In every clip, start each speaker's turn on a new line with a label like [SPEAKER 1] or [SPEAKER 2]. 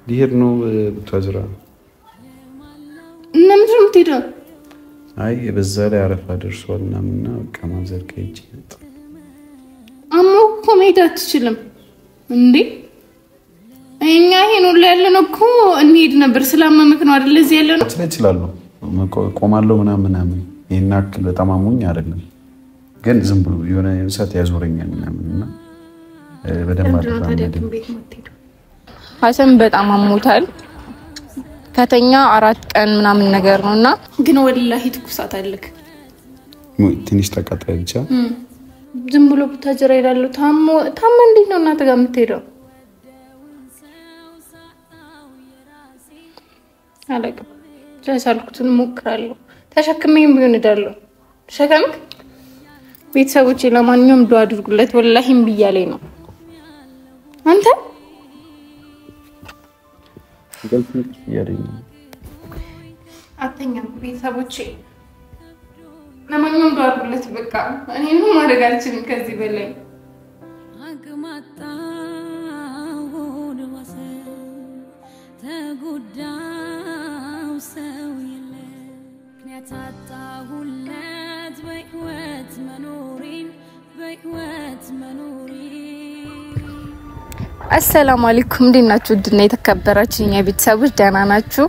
[SPEAKER 1] ሊሄድ ነው ቡታጅራ
[SPEAKER 2] እና ምንድን ነው የምትሄደው?
[SPEAKER 1] አይ በዛ ላይ አረፋ ደርሷልና ምንና በቃ ማዘር ከእጅ ይጣ
[SPEAKER 2] አሞ እኮ መሄድ አትችልም እንዴ? እኛ ይሄን ሁሉ ያለነው እኮ እንሄድ ነበር ስላመመክ ነው አይደል? እዚህ ያለነው
[SPEAKER 1] እችላለሁ ቆማለሁ ምናምን ይሄን አክል በጣም አሞኝ አይደለም ግን ዝም ብሎ የሆነ ሰዓት ያዞረኛል ምናምንና በደንብ አድርገን
[SPEAKER 3] ሐሰን በጣም አሞታል ከተኛ 4 ቀን ምናምን ነገር ነውና
[SPEAKER 2] ግን ወላሂ ትኩሳት አለክ
[SPEAKER 1] ትንሽ ተቃጠለ ብቻ
[SPEAKER 2] ዝም ብሎ ቡታጅራ ይላሉ ታሞ እንዴት ነው እናንተ ጋር የምትሄደው? አለቀ ጃሳልኩትን ሞክራለሁ ተሸክመኝ ቢሆን እዳለሁ ሸከምክ ቤተሰቦቼ ለማንኛውም ዱአ አድርጉለት ወላሂ እምብያለኝ ነው አንተ
[SPEAKER 1] ገልፍክ ያረኝ
[SPEAKER 2] አተኛ ቤተሰቦቼ ለማንኛውም ዱአ አድርጉለት በቃ እኔ ነው ማድረግ አልችልም ከዚህ በላይ አግማጣ ወደዋሰ ተጉዳው ሰው የለ ምክንያት ሁለት በህይወት መኖሪን
[SPEAKER 3] አሰላሙ አለይኩም እንዴናችሁ ድና የተከበራችሁ የኛ ቤተሰቦች ደህና ናችሁ?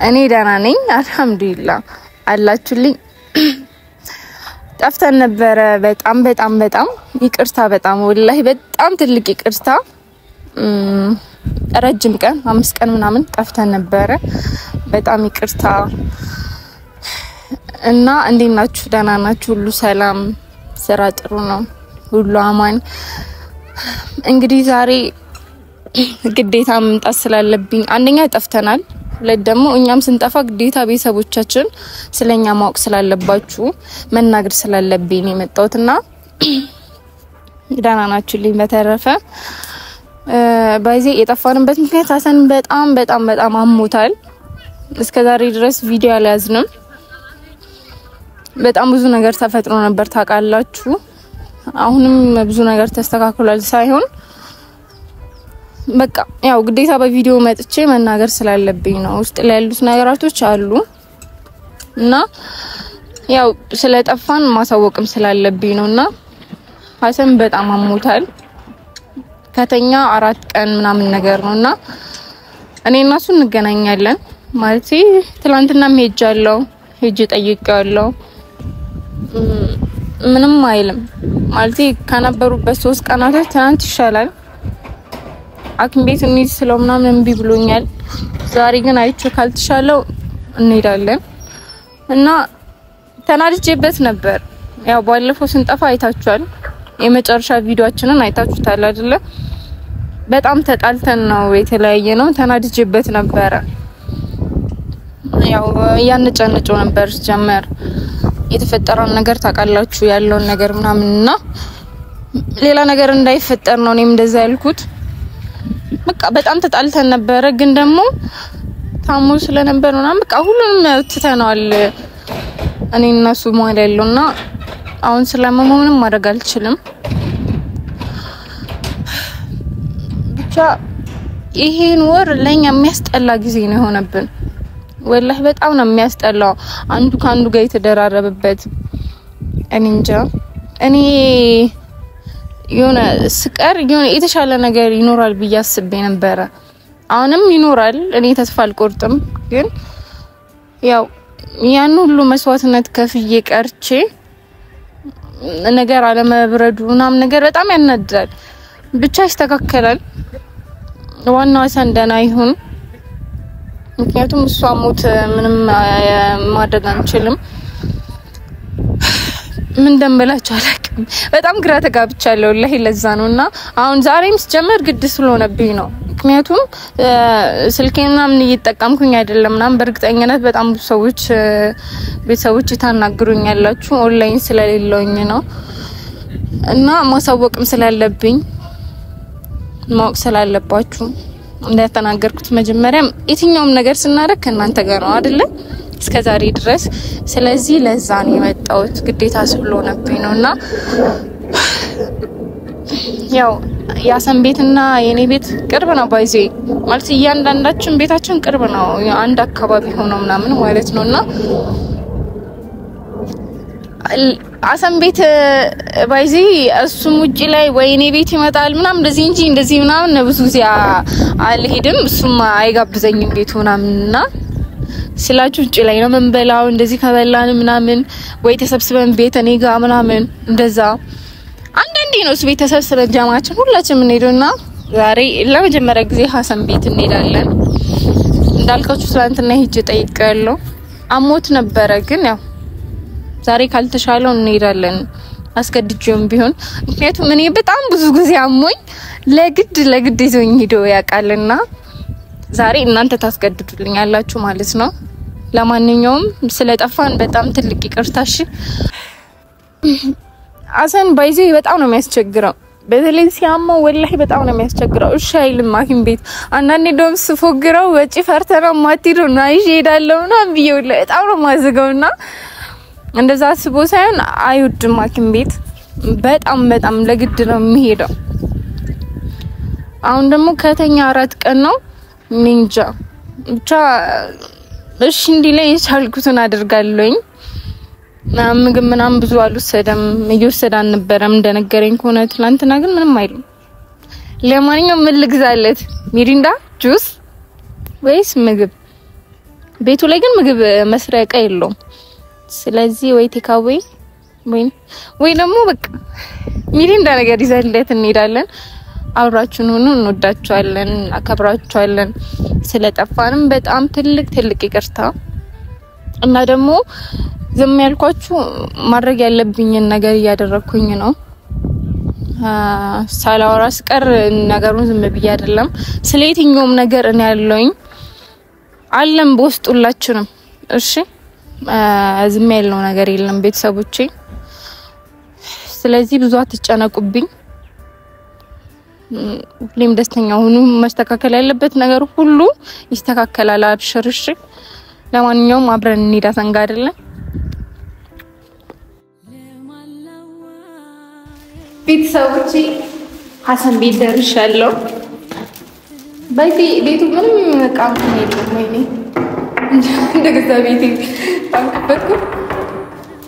[SPEAKER 3] እኔ ደህና ነኝ አልহামዱሊላህ አላችሁልኝ ጠፍተን ነበር በጣም ይቅርታ በጣም ወላሂ በጣም ትልቅ ይቅርታ ረጅም ቀን 5 ቀን ምናምን ጠፍተን ነበር በጣም ይቅርታ እና እንዴናችሁ ደህና ናችሁ ሁሉ ሰላም ስራ ጥሩ ነው ሁሉ አማን እንግዲህ ዛሬ ግዴታ መምጣት ስላለብኝ አንደኛ ጠፍተናል ሁለት ደግሞ እኛም ስንጠፋ ግዴታ ቤተሰቦቻችን ስለኛ ማወቅ ስላለባችሁ መናገር ስላለብኝ የመጣውትና ደህና ናችሁልኝ በተረፈ ባይዜ የጠፋንበት ምክንያት ሐሰን በጣም አሞታል እስከዛሬ ድረስ ቪዲዮ አልያዝንም በጣም ብዙ ነገር ተፈጥሮ ነበር ታውቃላችሁ አሁንም ብዙ ነገር ተስተካክሏል ሳይሆን በቃ ያው ግዴታ በቪዲዮ መጥቼ መናገር ስላለብኝ ነው ውስጥ ላይ ያሉት ነገራቶች አሉ እና ያው ስለጠፋን ማሳወቅም ስላለብኝ ነውና ሐሰን በጣም አሞታል ከተኛ 4 ቀን ምናምን ነገር ነውና እኔና እሱ እንገናኛለን ማለት ትላንትና ሄጄ ጠይቄዋለሁ ምንም አይልም ማለት ከነበሩበት 3 ቀናቶች ትናንት ይሻላል አክም ቤት እንሂድ ስለው ምናምን እምቢ ብሎኛል ዛሬ ግን አይቼው ካልተሻለው እንሄዳለን እና ተናድጄበት ነበር ያው ባለፈው ስንጠፋ አይታችኋል የመጨረሻ ቪዲዮአችንን አይታችሁታል አይደለ በጣም ተጣልተን ነው የተለያየ ነው ተናድጄበት ነበር ያው ያንጨነጨው ነበር ጀመር የተፈጠረው ነገር ታውቃላችሁ ያለውን ነገር ምናምንና ሌላ ነገር እንዳይፈጠር ነው እኔም እንደዛ ያልኩት በቃ በጣም ተጣልተን ነበር ግን ደግሞ ታሞ ስለነበር ምናምን በቃ ሁሉንም ትተናል እኔና እሱ ማለት ያለውና አሁን ስለማመም ምንም ማድረግ አልችልም ብቻ ይሄን ወር ለኛ የሚያስጠላ ጊዜ ነው የሆነብን ወላሂ በጣም ነው የሚያስጠላው አንዱ ካንዱ ጋር የተደራረበበት እንንጃ እኔ የሆነ ስቀር የሆነ የተሻለ ነገር ይኖራል ብዬ አስቤ ነበር አሁንም ይኖራል እኔ ተስፋ አልቆርጥም ግን ያው ያን ሁሉ መስዋዕትነት ከፍዬ ቀርቼ ነገር አለመብረዱናም ነገር በጣም ያናድዳል ብቻ ይስተካከላል ዋናው ሐሰን ደህና ይሁን ምክንያቱም እሷ ሞት ምንም ማድረግ አንችልም ምን እንደምላችሁ አላውቅም በጣም ግራ ተጋብቻለሁ ወላሂ ለዛ ነውና አሁን ዛሬም ስጀምር ግድ ስለሆነብኝ ነው ምክንያቱም ስልኬና ምን እየተጠቀምኩኝ አይደለምና በርግጠኝነት በጣም ብዙ ሰዎች ቤተሰቦች ታናግሩኛላችሁ ኦንላይን ስለሌለውኝ ነው እና ማሳወቅም ስላለብኝ ማወቅ ስላለባችሁ እንደተናገርኩት መጀመሪያም የትኛውም ነገር ስናደርግ ከእናንተ ጋር ነው አይደለ እስከዛሬ ድረስ ስለዚህ ለዛ ነው የመጣሁት ግዴታ ስለሆነብኝ ነውና ያው ያሰን ቤትና የኔ ቤት ቅርብ ነው ባይዜ ማለት እያንዳንዳችን ቤታችን ቅርብ ነው አንድ አካባቢ ሆኖ ምናምን ማለት ነውና አሰን ቤት ባይዚ እሱም ውጪ ላይ ወይኔ ቤት ይመጣል ምናምን እንደዚህ እንጂ እንደዚህ ምናምን ብዙ ጊዜ አልሄድም እሱም አይጋብዘኝም ቤቱ ምናምንና ስላችሁ ውጪ ላይ ነው መንበላው እንደዚህ ከበላን ምናምን ወይ ተሰብስበን ቤት እኔ ጋር ምናምን እንደዛ አንዳንዴ ነው ቤት ተሰብስበን ጃማችን ሁላችንም እንሄድና ዛሬ ለመጀመሪያ ጊዜ ሀሰን ቤት እንሄዳለን እንዳልካችሁ ትላንትና ሄጄ ጠይቄያለሁ አሞት ነበረ ግን ያው ዛሬ ካልተሻለው እንሄዳለን አስገድጄም ቢሆን ምክንያቱም እኔ በጣም ብዙ ጊዜ አሞኝ ለግድ ይዞኝ ሄዶ ያቃልና ዛሬ እናንተ ታስገድዱልኛላችሁ ማለት ነው ለማንኛውም ስለጠፋን በጣም ትልቅ ይቅርታሽ አሰን ባይዜ በጣም ነው የሚያስቸግረው በተለይ ሲያመው ወላሂ በጣም ነው የሚያስቸግረው እሺ አይልም ማኪም ቤት አንዳንዴ ደም ስፎግረው ወጪ ፈርተና ማቲሮና ይሄዳለውና ቢየው በጣም ነው ማዘገውና እንደዛ አስቦ ሳይሆን አይወድም ማኪም ቤት በጣም ለግድ ነው የሚሄደው አሁን ደግሞ ከተኛ 4 ቀን ነው ኒንጃ ብቻ እሺ እንዲለኝ የቻልኩትን አድርጋለሁኝ ምግብ ምናምን ብዙ አልወሰደም እየወሰዳን ነበርም እንደነገረኝ ከሆነ ትላንትና ግን ምንም አይልም ለማንኛውም ምን ልግዛለት ሚሪንዳ ጁስ ወይስ ምግብ ቤቱ ላይ ግን ምግብ መስረቃ የለውም ስለዚህ ወይ ቴካዌ ወይ ደግሞ በቃ ሚሪንዳ ነገር ይዘለት እንሄዳለን አብራችሁን ሆኖ እንወዳችኋለን አከብራችኋለን ስለጠፋንም በጣም ትልቅ ይቅርታ እና ደግሞ ዝም ያልኳችሁ ማድረግ ያለብኝን ነገር ያደረኩኝ ነው ሳላወራ ስቀር ነገሩን ዝም ብዬ አይደለም ስለየትኛውም ነገር እኔ ያለውኝ አለም በውስጡላችንም እሺ ዝም ያለው ነገር የለም ቤተሰቦቼ ስለዚህ ብዙ አትጨነቁብኝ ሁሌም ደስተኛ ሆኑ መስተካከል ያለበት ነገር ሁሉ ይስተካከላል አብሽርሽ ለማንኛውም አብረን እንሄዳ ሰንጋ አይደለ ቤተሰቦቼ ሀሰን ቤት ደርሻለሁ ቤቱ ምንም መቃም የለም ወይኔ እንደገዛ ቤቴ ታንከበኩ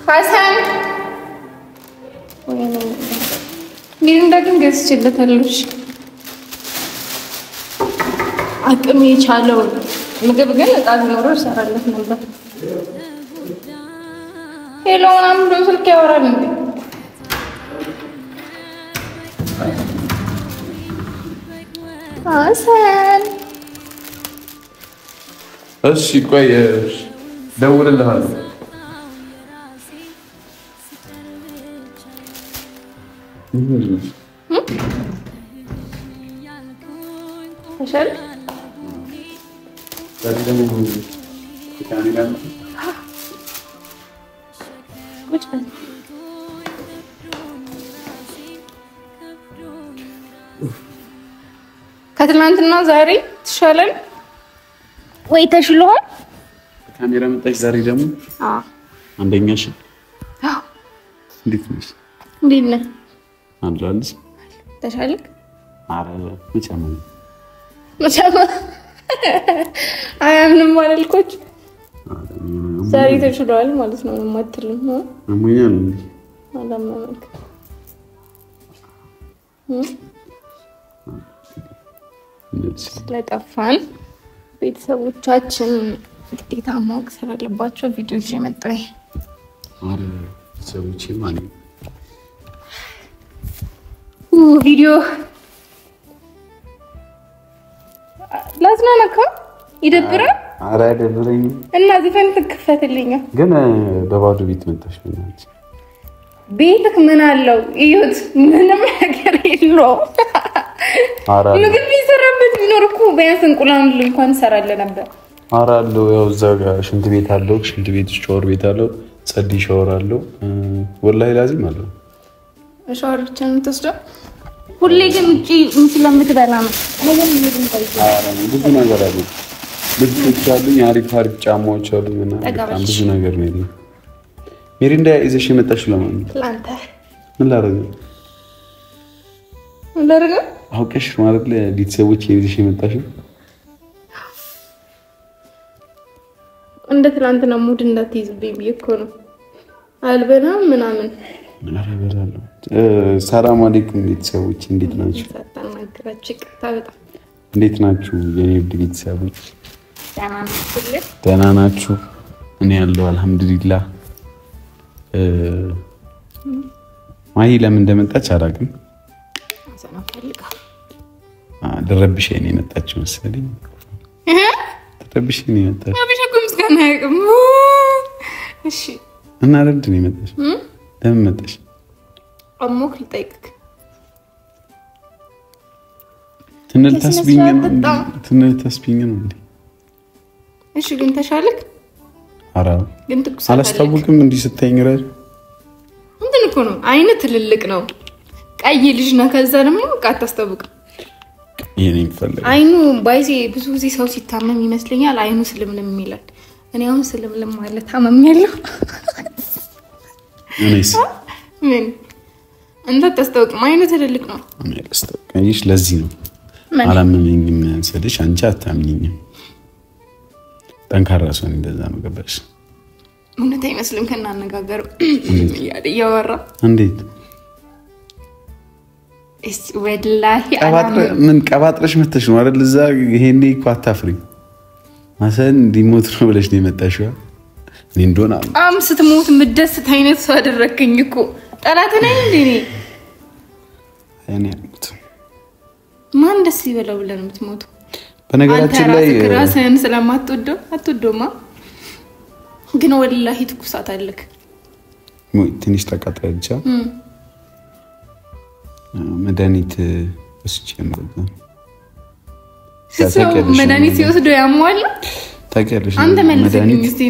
[SPEAKER 3] ሀሰን ወይኔ እንደግን ገዝቼለታለሁ አቅም የቻለው ምግብ ግን እጣን ኖሮ ሰራለት ነበር ሄሎ ምናምን ብሎ ስልክ ያወራል እንዴ ሀሰን
[SPEAKER 1] እሺ ቆይ ደውልልሃለሁ
[SPEAKER 2] እሺ ከትናንትና ዛሬ ተሻለን ወይ ተሽሎህ
[SPEAKER 1] ካሜራ መጣች ዛሬ ደግሞ አንደኛሽ እንዴት ነሽ አንዳንድ
[SPEAKER 2] ተሻለክ
[SPEAKER 1] አረ መቻመን
[SPEAKER 2] አያምንም ማለልኮች ዛሬ ተሽሏል ማለት ነው ማትልም ነው
[SPEAKER 1] አሞኛል እንዴ
[SPEAKER 2] አላመንክ ስለጠፋን ቤተሰቦቻችን ግዴታ ማወቅ ስላለባቸው ቪዲዮዎች የመጣው
[SPEAKER 1] አረ ሰዎች ማለት
[SPEAKER 2] ቪዲዮ ላዝናናካ ይደብራል
[SPEAKER 1] አረ አይደብረኝ
[SPEAKER 2] እና ዘፈን ትከፈትልኛ ግን
[SPEAKER 1] በባዶ ቤት መጣሽ ማለት
[SPEAKER 2] ቤትክ ምን አለው እዩት ምንም ነገር የለው
[SPEAKER 1] አረ
[SPEAKER 2] ምግብ ይሰራበት ቢኖርኩ ቢያንስ እንቁላል እንኳን ሰራለ ነበር
[SPEAKER 1] አረ አለው ያው ዘጋ ሽንት ቤት አለው ሽንት ቤት ሻወር ቤት አለው ጸዲ ሻወር አለው ወላሂ ላዚም አለው
[SPEAKER 2] ሻወር ብቻ ነው ተስደው ሁሌ ግን እጪ ስለምትበላ ነው ነገር ምንም ታይቷል
[SPEAKER 1] አረ ብዙ ነገር አለ ልብሶች አሉኝ አሪፍ ጫማዎች አሉኝ እና በጣም ብዙ ነገር ነው ያለው ሚሪንዳ ይዘሽ የመጣሽ ለማን
[SPEAKER 2] ላንተ
[SPEAKER 1] ምን ላደርግ
[SPEAKER 2] እንደርጋ
[SPEAKER 1] አውቀሽ ማለት ለቤተሰቦች ይዘሽ የመጣሽው
[SPEAKER 2] እንደ ትላንትና ሙድ እንዳትይዝብኝ ብዬ እኮ ነው። አልበላም ምናምን
[SPEAKER 1] አረበራለሁ። ሰላም አለይኩም ቤተሰቦች፣ እንዴት ናችሁ?
[SPEAKER 2] ሳታናግራችሁ ይቅርታ በጣም
[SPEAKER 1] እንዴት ናችሁ የኔ ውድ ቤተሰቦች?
[SPEAKER 2] ደህና
[SPEAKER 1] ናችሁ? እኔ ያለው አልሐምዱሊላህ። ማይ ለምን እንደመጣች አላውቅም። ደረብሽ እኔ መጣች መሰለኝ። ደረብሽ እኔ መጣች።
[SPEAKER 2] አብሽኩም እስካና ያቅም እሺ።
[SPEAKER 1] እና ለምንድን ነው የመጣሽ? ለምን መጣሽ?
[SPEAKER 2] አሞክ ልጠይቅክ
[SPEAKER 1] ትንል ተስቢኝ ነው እንዴ?
[SPEAKER 2] እሺ ግን ተሻለክ?
[SPEAKER 1] አራ
[SPEAKER 2] ግን ትኩስ
[SPEAKER 1] አላስታውቅም እንዴ ስተኝ ረጅ
[SPEAKER 2] እንትን እኮ ነው አይነ ትልልቅ ነው ቀይ ልጅ ነው። ከዛ ደግሞ ቃት ታስታውቅ
[SPEAKER 1] የኔ ይፈልግ
[SPEAKER 2] አይኑ ባይዜ ብዙ ጊዜ ሰው ሲታመም ይመስለኛል አይኑ ስልምልም ይላል። እኔ አሁን ስልምልም ማለት ታመም ያለው
[SPEAKER 1] እኔስ
[SPEAKER 2] ምን እንደ ታስታውቅ አይኑ ትልልቅ ነው።
[SPEAKER 1] እኔ አላስታውቅም ለዚህ ነው አላመመኝም ስልሽ አንቺ አታምኚኝም። ጠንካራ ሰው እንደዛ ነው ገባሽ?
[SPEAKER 2] እውነት አይመስልም ከናነጋገር ያወራ
[SPEAKER 1] እንዴት
[SPEAKER 2] እስ ወላሂ
[SPEAKER 1] ምን ቀባጥረሽ መተሽ ነው አይደል? እዛ ይሄኔ እኮ አታፍሪ ማሰን ዲሞት ነው ብለሽ ነው የመጣሽው። እኔ እንደሆነ
[SPEAKER 2] ስትሞት ምደስት አይነት ሰው አደረከኝ እኮ ጠላት ነኝ እንዴ?
[SPEAKER 1] እኔ አልሞት
[SPEAKER 2] ማን ደስ ይበለው ብለን የምትሞቱ?
[SPEAKER 1] በነገራችን ላይ
[SPEAKER 2] ራስህን ስለማትወደው አትወደውማ። ግን ወላሂ ትኩሳት አለክ
[SPEAKER 1] ትንሽ ተቃጥለች። መድኃኒት ወስጄ ነው
[SPEAKER 2] መድኃኒት ሲወስዶ ያሟል።
[SPEAKER 1] ታውቂያለሽ
[SPEAKER 2] አንተ መልሰኝ እስቲ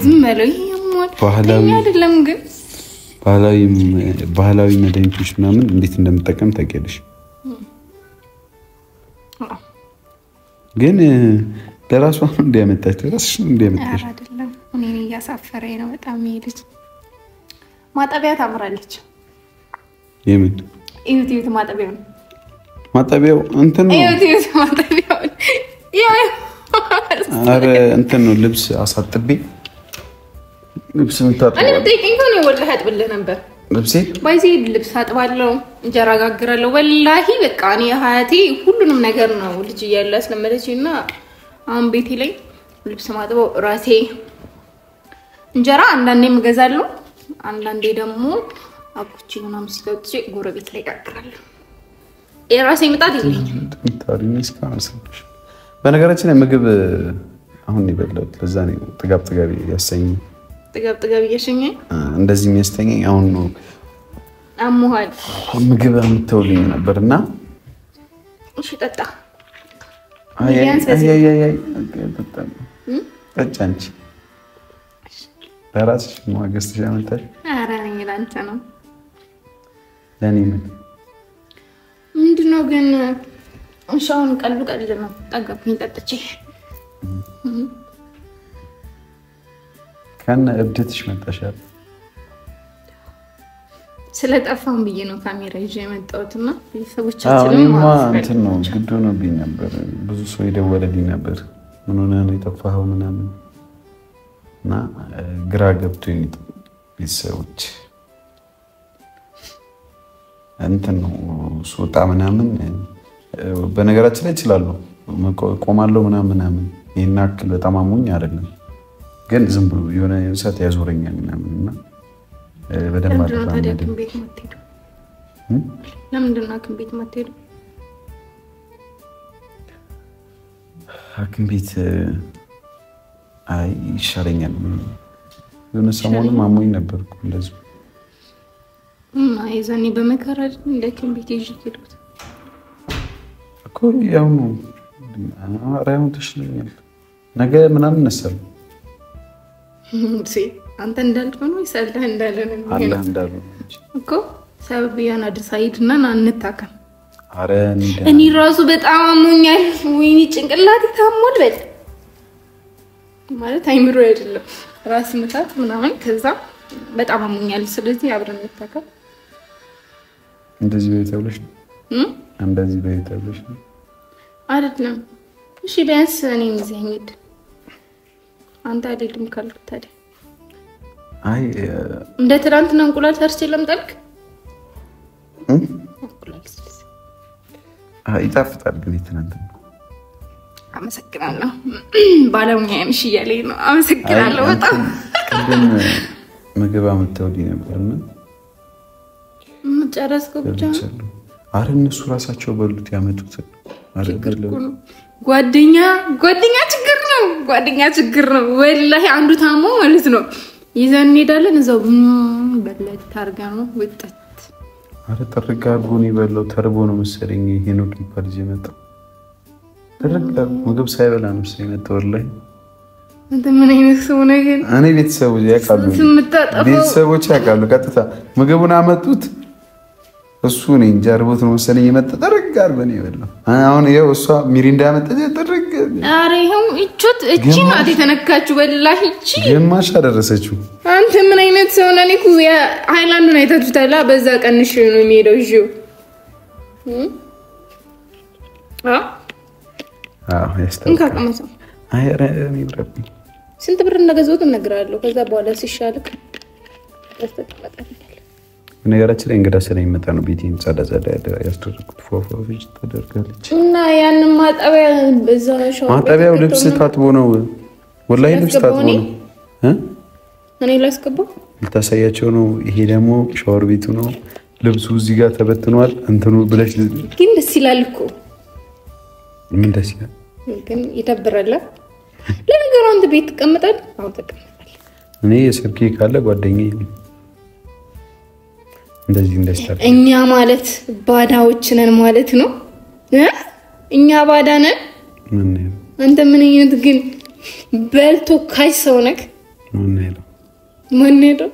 [SPEAKER 2] ዝም በለው ባህላዊ አይደለም ግን ባህላዊ
[SPEAKER 1] መድኃኒቶች ምናምን እንዴት እንደምጠቀም ታውቂያለሽ? ግን ለራሷ እንዲያመጣች ለራስሽ እንዲያመጣሽ
[SPEAKER 2] አይደለም። እኔ ያሳፈረኝ ነው በጣም ይልጅ ማጠቢያ ታምራለች።
[SPEAKER 1] የምን
[SPEAKER 2] ኢዩቲዩት
[SPEAKER 1] ማጠቢያው እንትን ነው።
[SPEAKER 2] ኢዩቲዩት ማጠቢያው
[SPEAKER 1] አረ እንትን ነው ልብስ አሳጥቤ ልብስ ምታጠብ
[SPEAKER 2] እኔ ጠይቀኝ ነው ወላሂ አጥብልህ ነበር።
[SPEAKER 1] ልብሴ
[SPEAKER 2] ባይዚ ልብስ አጥባለሁ እንጀራ ጋግራለሁ። ወላሂ በቃ እኔ ሀያቴ ሁሉንም ነገር ነው ልጅ እያለ አስለመደችኝና አሁን ቤቴ ላይ ልብስ ማጥበው ራሴ፣ እንጀራ አንዳንዴ እገዛለሁ፣ አንዳንዴ ደግሞ አቁቼ ምናምን ሲጠጥቼ ጎረቤት ላይ ጋግራለሁ። የራሴ ምጣድ የለኝም።
[SPEAKER 1] በነገራችን ላይ ምግብ አሁን ይበላል። ለዛ ነው ጥጋብ ያሰኘኝ።
[SPEAKER 2] ጥጋብ እያሸኘኝ
[SPEAKER 1] እንደዚህ የሚያስተኛኝ አሁን ነው።
[SPEAKER 2] አሞሃል
[SPEAKER 1] ምግብ አምጥተውልኝ ነበርና
[SPEAKER 2] እሺ ጠጣ።
[SPEAKER 1] አይ ጠጣንቺ ለራስሽ ማገስትሽ አመጣሽ።
[SPEAKER 2] ኧረ እኔ ላንተ ነው
[SPEAKER 1] ለኔ
[SPEAKER 2] ምንድነው ግን እሻውን ቀልድ ነው። ጠገብኝ ጠጥቼ
[SPEAKER 1] ከነ እብደትሽ መጣሻል።
[SPEAKER 2] ስለጠፋን ብዬ ነው ካሜራ ይዤ የመጣሁትና ቤተሰቦቻችንን
[SPEAKER 1] እንትን ነው ግድ ሆኖብኝ ነበር። ብዙ ሰው ይደወለልኝ ነበር ምን ሆነ ነው የጠፋኸው ምናምን እና ግራ ገብቶኝ ቤተሰቦች እንትን ነው ሱጣ ምናምን በነገራችን ላይ እችላለሁ ቆማለሁ ምናምን ይሄን አክል በጣም አሞኝ አይደለም ግን ዝም ብሎ የሆነ ሰዓት ያዞረኛል ምናምንና በደንብ አድርገን
[SPEAKER 2] ለምንድን ነው ሐኪም ቤት የማትሄደው?
[SPEAKER 1] ሐኪም ቤት አይ ይሻለኛል የሆነ ሰሞኑን አሞኝ ነበርኩ እንደዚህ
[SPEAKER 2] የዛኔ በመከራ እንደ ሐኪም ቤት ይዤ ሄድኩት
[SPEAKER 1] እኮ ያው ነው አራያው ተሽለኛል ነገ ምናምን ነሰል
[SPEAKER 2] አንተ እንዳልከው ነው ይሰልህ እንዳለ ነው
[SPEAKER 1] አላህ እንዳለ
[SPEAKER 2] እኮ ሰበብ ያን አድርሳይድና አንታከም።
[SPEAKER 1] አረ
[SPEAKER 2] እኔ ራሱ በጣም አሞኛል። ወይኔ ጭንቅላቴ ታሟል በል ማለት አይምሮ አይደለም ራስ ምታት ምናምን ከዛ በጣም አሞኛል። ስለዚህ አብረን እንታከም
[SPEAKER 1] እንደዚህ ቤት ያውልሽ እንደዚህ በይታለሽ
[SPEAKER 2] አይደለም እሺ ቢያንስ እኔ ምዘኝድ አንተ አይደለም ካልኩ ታዲያ
[SPEAKER 1] አይ
[SPEAKER 2] እንደ ትናንትና እንቁላል ሰርቼ ለምጣልክ እንቁላል ሰርቼ
[SPEAKER 1] ይጣፍጣል ግን ትናንትና
[SPEAKER 2] አመሰግናለሁ ባለሙያ ነሽ እያለኝ ነው አመሰግናለሁ በጣም
[SPEAKER 1] ግን ምግብ አመጣውልኝ ነበርና
[SPEAKER 2] ጨረስኩ ብቻ
[SPEAKER 1] አረ እነሱ ራሳቸው በሉት ያመጡት አይደለም ጓደኛ ችግር ነው ወላሂ አንዱ ታሞ ማለት ነው ይዘን እንሄዳለን እዛው በለት ታርጋ ነው ወጣት አረ ተርጋ አርጎን ይበለው ተርቦ ነው መሰለኝ ሄኖክ ይባል ይመጣው ተርጋ ምግብ ሳይበላ ነው ሲመጣው ወላሂ
[SPEAKER 2] እንት ምን አይነት ሰው ነው ግን
[SPEAKER 1] እኔ ቤተሰቦች ያውቃሉ ቀጥታ ምግቡን አመጡት እሱ ነው እንጀርቦት ነው መሰለኝ የመጣ ተርጋ አርጎን ይበለው አሁን ይሄው እሷ ሚሪንዳ ያመጣች ተርጋ
[SPEAKER 2] አረ ይሄው እቺ ናት የተነካችሁ ወላሂ እቺ
[SPEAKER 1] የማሽ አደረሰችው
[SPEAKER 2] አንተ ምን አይነት ሰው ነህ እኮ ሃይላንዱን አይታችሁታላ በዛ ቀንሽ ነው የሚሄደው እሺ ያስተካክለው አረ የሚብረብ ስንት ብር እንደገዛሁት እነግራለሁ ከዛ በኋላ ሲሻልክ ተስተቀመጣለህ
[SPEAKER 1] ነገራችን ላይ እንግዳ ስለሚመጣ ነው ቤቴን ጸዳ ያስተካክሉት ፎፎዎች ተደርጋለች እና
[SPEAKER 2] ያን ማጣቢያ በዛ ሻው
[SPEAKER 1] ማጣቢያው ልብስ ታጥቦ ነው ወላሂ ልብስ ታጥቦ ነው እኔ ላስገባው ልታሳያቸው ነው ይሄ ደግሞ ሻወር ቤቱ ነው ልብሱ እዚህ ጋር ተበትኗል እንትኑ ብለሽ
[SPEAKER 2] ግን ደስ ይላል እኮ
[SPEAKER 1] ምን ደስ ይላል
[SPEAKER 2] ግን ይደብራል ለነገሩ አንተ ቤት ተቀምጣል አሁን ተቀምጣል
[SPEAKER 1] እኔ የሰርኬ ካለ ጓደኛዬ ነው እንደዚህ እንደስታል
[SPEAKER 2] እኛ ማለት ባዳዎች ነን ማለት ነው እኛ ባዳ ነን አንተ ምን አይነት ግን በልቶ ካይ ሰው ነክ ምን ነው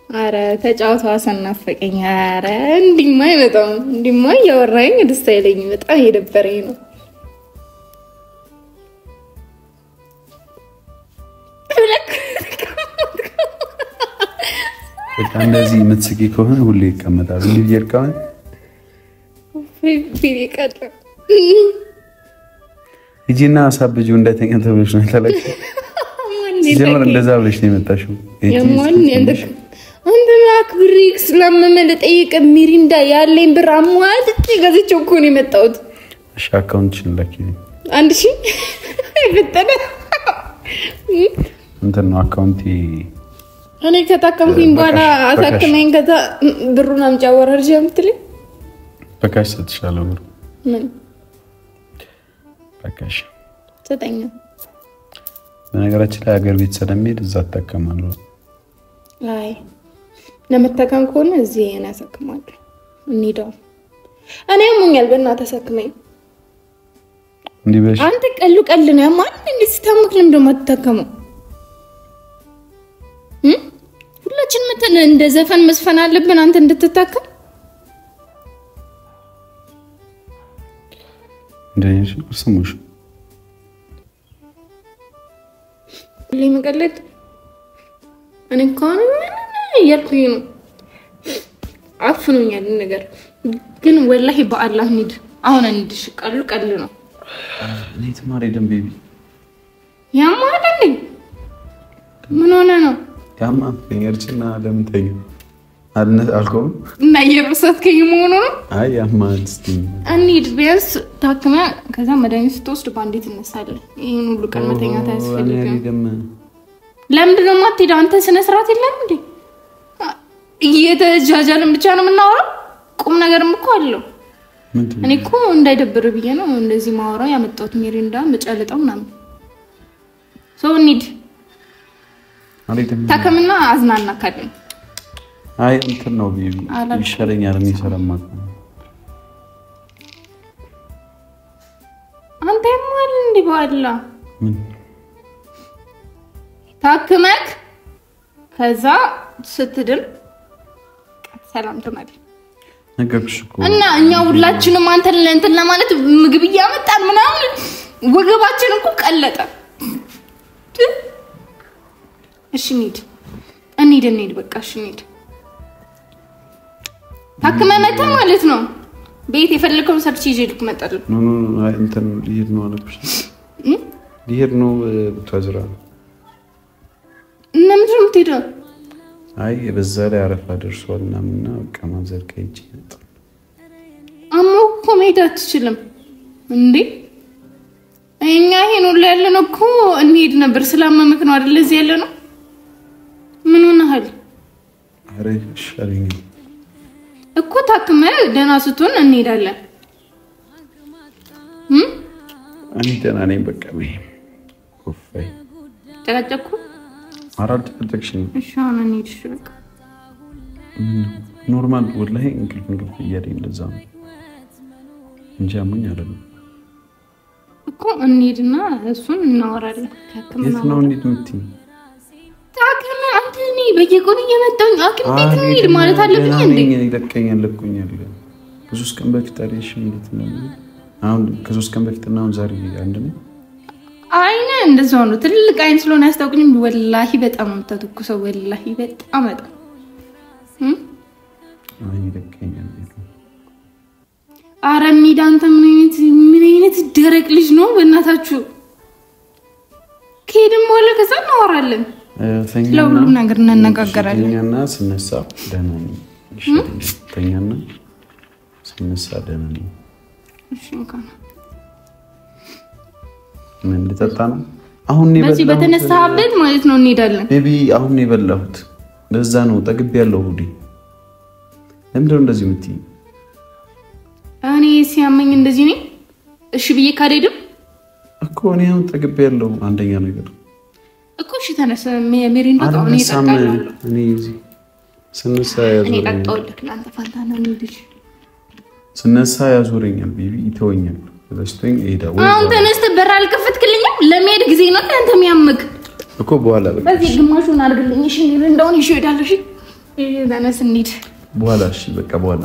[SPEAKER 2] አረ ተጫውተው አሰናፈቀኝ አረ እንዲማ ይመጣው እንዲማ ያወራኝ ደስ አይለኝ በጣም የደበረኝ ነው
[SPEAKER 1] እንደዚህ ምትስቂ ከሆነ ሁሌ ይቀመጣል እንዴ ይርካው
[SPEAKER 2] ፊሊካት
[SPEAKER 1] እጂና አሳብጁ እንደተኛ ተብለሽ ነው ተለቀ ጀመር እንደዛ ብለሽ ነው የመጣሽው
[SPEAKER 2] የማን አንተ ማክብሪክስ ለምን ለጠይቀ ሚሪንዳ ያለኝ ብር አሟት ገዝቼው እኮ ነው የመጣሁት
[SPEAKER 1] እሺ አካውንትሽን ላኪ
[SPEAKER 2] አንድ ሺህ ይፈጠነ
[SPEAKER 1] እንትን ነው አካውንቲ
[SPEAKER 2] እኔ ከታከምኩኝ በኋላ አታከመኝ ከዛ ብሩን አምጪ አወራርጂ አምጥልኝ
[SPEAKER 1] በካሽ ሰጥሻለሁ ብሩ
[SPEAKER 2] ምን
[SPEAKER 1] በካሽ
[SPEAKER 2] ሰጠኛ
[SPEAKER 1] በነገራችን ላይ ሀገር ቤት ስለሚሄድ እዛ አታከማለሁ
[SPEAKER 2] አይ ለመታከም ከሆነ እዚህ እኔ አሳክማለሁ እንሂዳው እኔ ሙኛል በእናትህ አሳክመኝ
[SPEAKER 1] እንዴ በሽ
[SPEAKER 2] አንተ ቀሉ ነው ማን እንዴት ታምክልም ደሞ አትታከመው ሁላችን መተን እንደ ዘፈን መስፈን አለብን አንተ እንድትታከም
[SPEAKER 1] እንደዚህ ስሙሽ
[SPEAKER 2] ለምን እኔ እንኳን ያልኩኝ ነው አፍኑኛል ነገር ግን ወላሂ በአላህ ንድ አሁን እንድሽ ቀሉ ነው
[SPEAKER 1] እኔ ተማሪ ደም ቤቢ
[SPEAKER 2] ያማል እንዴ ምን ሆነ ነው
[SPEAKER 1] ያማ ከእርጭና ለምን ተኛ አልኮም
[SPEAKER 2] እና የርሰት ከይሞኑ ነው
[SPEAKER 1] አይ ያማል እስቲ
[SPEAKER 2] እንሂድ ቢያንስ ታከማ ከዛ መድኃኒት ስትወስድ ባንዴት እንነሳለን ይሄን ሁሉ ቀን መተኛ ታስፈልጋል ለምንድን ነው የማትሄደው አንተ ስነ ስርዓት የለም እንዴ እየተጃጃልን ብቻ ነው የምናወራው ቁም ነገርም እኮ አለው እኔ እኮ እንዳይደብር ብዬ ነው እንደዚህ ማወራው ያመጣሁት ሚሪንዳ መጨለጣው ምናምን ሰው እንሂድ ታከምና አዝናና ካደኝ
[SPEAKER 1] አይ እንትን ነው ቢቢ ይሻለኛል እኔ ሰላማት
[SPEAKER 2] አንተ ማል እንዴ ባላ ታከመክ ከዛ ስትድን ሰላም ተማሪ
[SPEAKER 1] ነገርኩሽ እኮ
[SPEAKER 2] እና እኛ ሁላችንም አንተን ለእንትን ለማለት ምግብ ያመጣን ምናምን ወገባችን እኮ ቀለጠ እሺ እንሂድ በቃ እሺ እንሂድ ታከመመተ ማለት ነው ቤት የፈለከው ሰርች ይዤ ልትመጣለህ
[SPEAKER 1] ኖ እንትን ሊሄድ ነው አለኩሽ ሊሄድ ነው ብታዝራ
[SPEAKER 2] እና ምንድን ነው የምትሄደው
[SPEAKER 1] አይ በዛ ላይ አረፋ ደርሷልና ምንና በቃ ማዘር ከይጭ
[SPEAKER 2] እኮ መሄድ አትችልም እንዴ እኛ ይሄን ሁሉ ያለነው እኮ እንሄድ ነበር ስላመመክ ነው አይደል እዚህ ያለነው ምን ሆነሃል
[SPEAKER 1] አሬ ሻሪኝ
[SPEAKER 2] እኮ ታክመ ደህና ስትሆን እንሄዳለን
[SPEAKER 1] እኔ ደህና ነኝ በቃ ኮፋይ
[SPEAKER 2] ተጨቀጨኩ
[SPEAKER 1] አራት ተጨቅሽኝ
[SPEAKER 2] እሺ አሁን እንሂድ እሺ በቃ
[SPEAKER 1] ኖርማል ወላሂ እንቅልፍ እያለኝ እንደዛ ነው እንጂ አሞኝ አይደለም
[SPEAKER 2] እኮ እንሂድና እሱን እናወራለን ታክመና
[SPEAKER 1] የት ነው እንሂድ የምትይኝ
[SPEAKER 2] ታክመ አንተ እኔ በየቀኑ እየመጣሁኝ አክም ቤት እንሂድ ማለት አለብኝ እንዴ
[SPEAKER 1] እኔ ለቀኛል ለኩኛል ከሶስት ቀን በፊት ታሪሽ እንዴት ነው አሁን ከሶስት ቀን በፊት እና አሁን ዛሬ አንድ ነው
[SPEAKER 2] አይነ እንደዛው ነው ትልቅ አይን ስለሆነ ያስታውቁኝ ወላሂ በጣም ተተኩሰው ወላሂ በጣም
[SPEAKER 1] አይ ለቀኛል
[SPEAKER 2] አረ እንሂድ አንተ ምን አይነት ደረቅ ልጅ ነው በእናታችሁ ከሄድን በኋላ ከዛ እናወራለን ለሁሉም ነገር እንነጋገራለን
[SPEAKER 1] ተኛና ስነሳ ደህና ነኝ እሺ ተኛና ስነሳ ደህና ነኝ
[SPEAKER 2] እሺ እንኳን
[SPEAKER 1] ምን ልጠጣ ነው አሁን ነው
[SPEAKER 2] በዚህ በተነሳበት ማለት ነው እንሄዳለን
[SPEAKER 1] ቤቢ አሁን ነው የበላሁት ለዛ ነው ጠግብ ያለው ሁዲ ለምንድነው እንደዚህ የምትይ
[SPEAKER 2] እኔ ሲያመኝ እንደዚህ ነኝ እሺ ብዬ ካልሄድም
[SPEAKER 1] እኮ እኔ አሁን ጠግብ ያለው አንደኛ ነገር
[SPEAKER 2] እኮ እሺ ተነሳ ሜሪንዶ ታውኔ ታውቃለህ
[SPEAKER 1] እኔ እዚህ ስነሳ ያዙረኛል
[SPEAKER 2] እኔ ጠጣውልክ ላንተ ፋንታ ነው እንዴሽ
[SPEAKER 1] ስነሳ ያዙረኛል ቤቢ ይተወኛል ለስተኝ እሄዳ ወይ
[SPEAKER 2] አሁን ተነስተ በር አልከፈትክልኝም ለመሄድ ጊዜ ነው አንተ የሚያምክ
[SPEAKER 1] እኮ በኋላ በቃ
[SPEAKER 2] በዚህ ግማሹን አድርግልኝ እሺ እንደውን እሺ ሄዳለሽ ተነስ እንሂድ
[SPEAKER 1] በኋላ እሺ በቃ በኋላ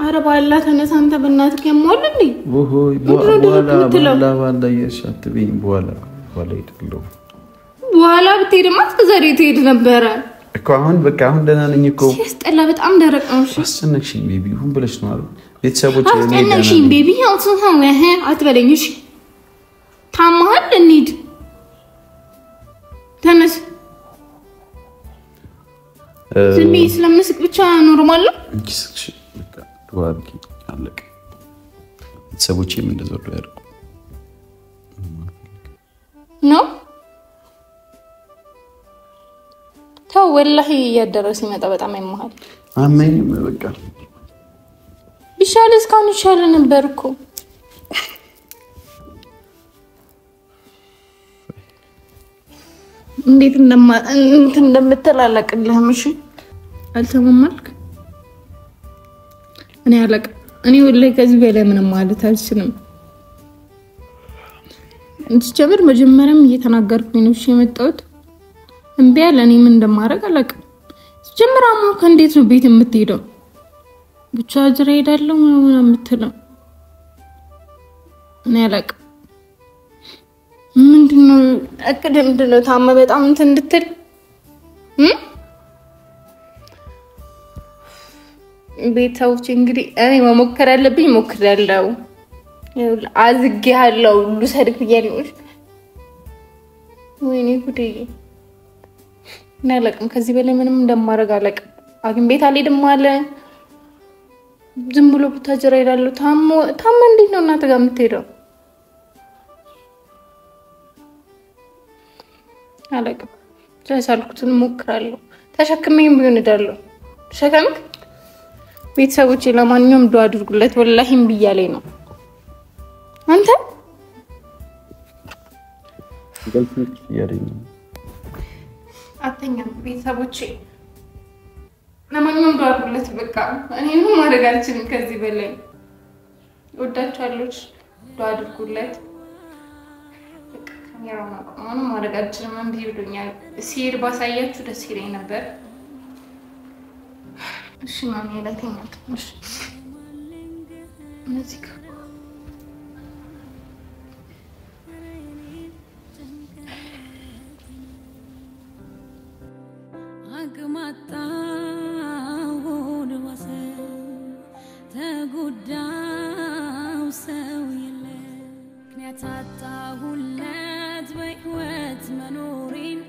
[SPEAKER 2] አረ ባላ ተነሳ አንተ በእናትህ ከሞል እንዴ
[SPEAKER 1] ኦሆይ በኋላ የሻትብኝ በኋላ ይደለው
[SPEAKER 2] በኋላ ብትሄድማ እስከዛሬ ትሄድ ነበር
[SPEAKER 1] እኮ አሁን በቃ አሁን ደህና ነኝ እኮ
[SPEAKER 2] ሲያስጠላ በጣም ደረቅ ነው እሺ
[SPEAKER 1] አስጨነቅሽኝ ቤቢ ሁን ብለሽ ነው አይደል ቤተሰቦች እኔ
[SPEAKER 2] አስጨነቅሽኝ ቤቢ አውጥተህ አትበለኝ እሺ ታማሃል እንሂድ ተነስ ዝም ብዬ ስለምስቅ ብቻ ኖርማል ነው
[SPEAKER 1] እንኪስክሽ በቃ ዱአርኪ አለቀ ቤተሰቦቼም እንደዛው ያደርጉ
[SPEAKER 2] ነው ተው ወላሂ እያደረሰ ይመጣ በጣም አይማሃል
[SPEAKER 1] አመኝ በቃ
[SPEAKER 2] ቢሻል እስካሁን ይሻለ ነበር እኮ እንዴት እንደምትላላቅልህም እሺ አልተማማልክ እኔ አለቀ እኔ ወላሂ ከዚህ በላይ ምንም ማለት አልችልም እንት ጀምር መጀመሪያም እየተናገርኩኝ ነው እሺ የመጣሁት እንዴ ያለ እኔ ምን እንደማደርግ አላውቅም ጀምራሙ ከእንዴት ነው ቤት የምትሄደው ብቻ አጅራ ሄዳለሁ ምናምን የምትለው እኔ አላውቅም ምንድነው ምንድነው ታማ በጣም እንትን እንድትል ቤታዎች እንግዲህ እኔ መሞከር ያለብኝ ሞክራለሁ አዝጌያለሁ ልሰድክ ብያለሁ ወይኔ ጉዴ ናለቅም ከዚህ በላይ ምንም እንደማረግ አለቅም አግን ቤት አልሄድም አለ ዝም ብሎ ብታጀራ ይላል ታማ እንዴት ነው እናንተ ጋር የምትሄደው አለቅም ተሳልኩትን ሞክራለሁ ተሸክመኝ ቢሆን እዳለሁ ተሸከምክ ቤተሰቦቼ ለማንኛውም ዱአ አድርጉለት ወላሂም ብያለኝ ነው አንተ
[SPEAKER 1] ገልፍክ ያረኝ
[SPEAKER 2] አተኛም ቤተሰቦቼ ለማንኛውም ዱአ አድርጉለት በቃ እኔ ምንም ማድረግ አልችልም ከዚህ በላይ ወዳችኋለሁ ዱአ አድርጉለት በቃ ካሜራውን አቆማኑ ማድረግ አልችልም እንዴ ብሎኛል ሲሄድ ባሳያችሁ ደስ ይለኝ ነበር እሺ ማሚ ለተኛ ትንሽ ሙዚቃ
[SPEAKER 4] አግማጣው ወሰ ካታሁለት በህይወት መኖሪን